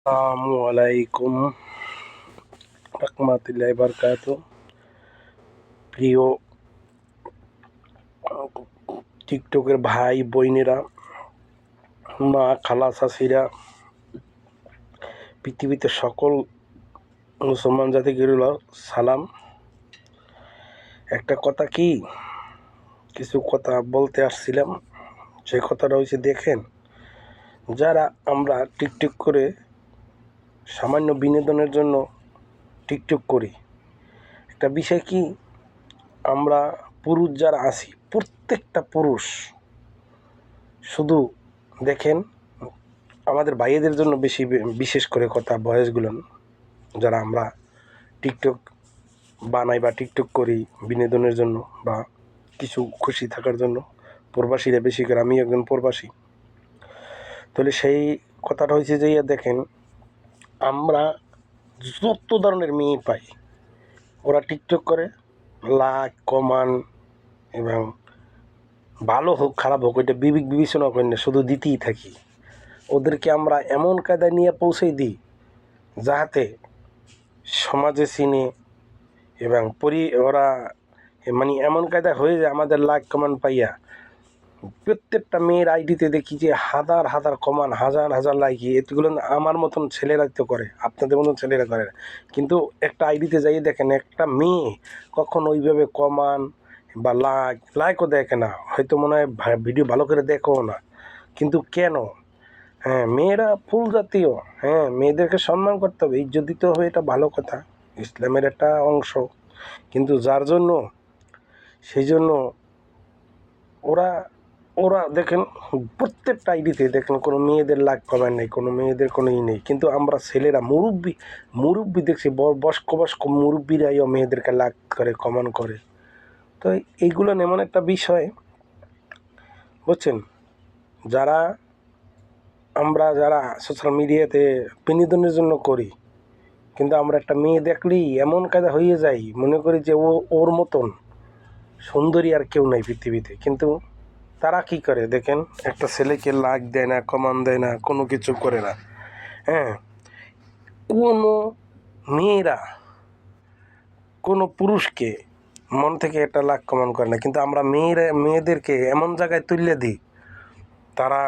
আসসালামু আলাইকুম রহমতুল্লাহি বারাকাতুহু। প্রিয় টিকটকের ভাই বোনেরা, মা খালা চাচিরা, পৃথিবীতে সকল মুসলমান জাতিগুলো সালাম। একটা কথা কিছু কথা বলতে আসছিলাম। যে কথাটা হচ্ছে, দেখেন, যারা আমরা টিকটক করে সামান্য বিনোদনের জন্য টিকটক করি, একটা বিষয় কি, আমরা পুরুষ যারা আছি, প্রত্যেকটা পুরুষ, শুধু দেখেন, আমাদের ভাইয়েদের জন্য বিশেষ করে কথা, বয়সগুলো যারা আমরা টিকটক বানাই বা টিকটক করি বিনোদনের জন্য বা কিছু খুশি থাকার জন্য, প্রবাসীরা বেশি করে, আমি একজন প্রবাসী। তাহলে সেই কথাটা হয়েছে যে, দেখেন, আমরা যত ধরনের মেয়ে পাই, ওরা টিকটক করে লাইক কমান এবং ভালো হোক খারাপ হোক ওইটা বিবেচনা করি না, শুধু দিতেই থাকি। ওদেরকে আমরা এমন কায়দায় নিয়ে পৌঁছে দিই যাহাতে সমাজে চিনে এবং ওরা মানে এমন কায়দা হয়ে যায়, আমাদের লাইক কমান পাইয়া প্রত্যেকটা মেয়ের আইডিতে দেখি যে হাজার হাজার কমান, হাজার হাজার লাইক। এগুলো আমার মতন ছেলেরা তো করে, আপনাদের মতন ছেলেরা করে না। কিন্তু একটা আইডিতে যাই দেখেন, একটা মেয়ে কখন ওইভাবে কমান বা লাইকও দেখে না, হয়তো মনে হয় ভিডিও ভালো করে দেখো না। কিন্তু কেন? হ্যাঁ, মেয়েরা ফুল জাতীয়, হ্যাঁ, মেয়েদেরকে সম্মান করতে হবে, ইজ্জত দিতে হবে, এটা ভালো কথা, ইসলামের একটা অংশ। কিন্তু যার জন্য, সেই জন্য ওরা ওরা দেখেন প্রত্যেকটা আইডিতে দেখেন কোনো মেয়েদের লাইক কমেন্ট নেই, কোনো মেয়েদের কোনো নেই। কিন্তু আমরা ছেলেরা মুরব্বি দেখছি, বয়স্ক মুরব্বিরাইও মেয়েদেরকে লাইক করে, কমেন্ট করে। তো এইগুলো এমন একটা বিষয়, বুঝছেন, যারা সোশ্যাল মিডিয়াতে বিনোদনের জন্য করি, কিন্তু আমরা একটা মেয়ে দেখলেই এমন কায়দা হয়ে যাই, মনে করি যে ওর মতন সুন্দরী আর কেউ নাই পৃথিবীতে। কিন্তু তারা কি করে দেখেন, একটা ছেলেকে লাইক দেয় না, কমেন্ট দেয় না, কোনো কিছু করে না। হ্যাঁ, কোনো মেয়েরা কোনো পুরুষকে মন থেকে একটা লাইক কমেন্ট করে না। কিন্তু আমরা মেয়েদেরকে এমন জায়গায় তুলে দিই, তারা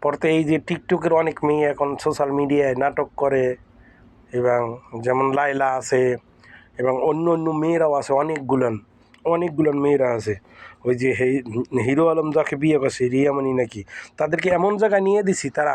পড়তে, এই যে টিকটকের অনেক মেয়ে এখন সোশ্যাল মিডিয়ায় নাটক করে, এবং যেমন লাইলা আছে এবং অন্য অন্য মেয়েরাও আছে, অনেকগুলো মেয়েরা আছে। ওই যে হিরো আলম যাকে বিয়ে করছে, রিয়ামণি নাকি, তাদেরকে এমন জায়গায় নিয়ে দিছি, তারা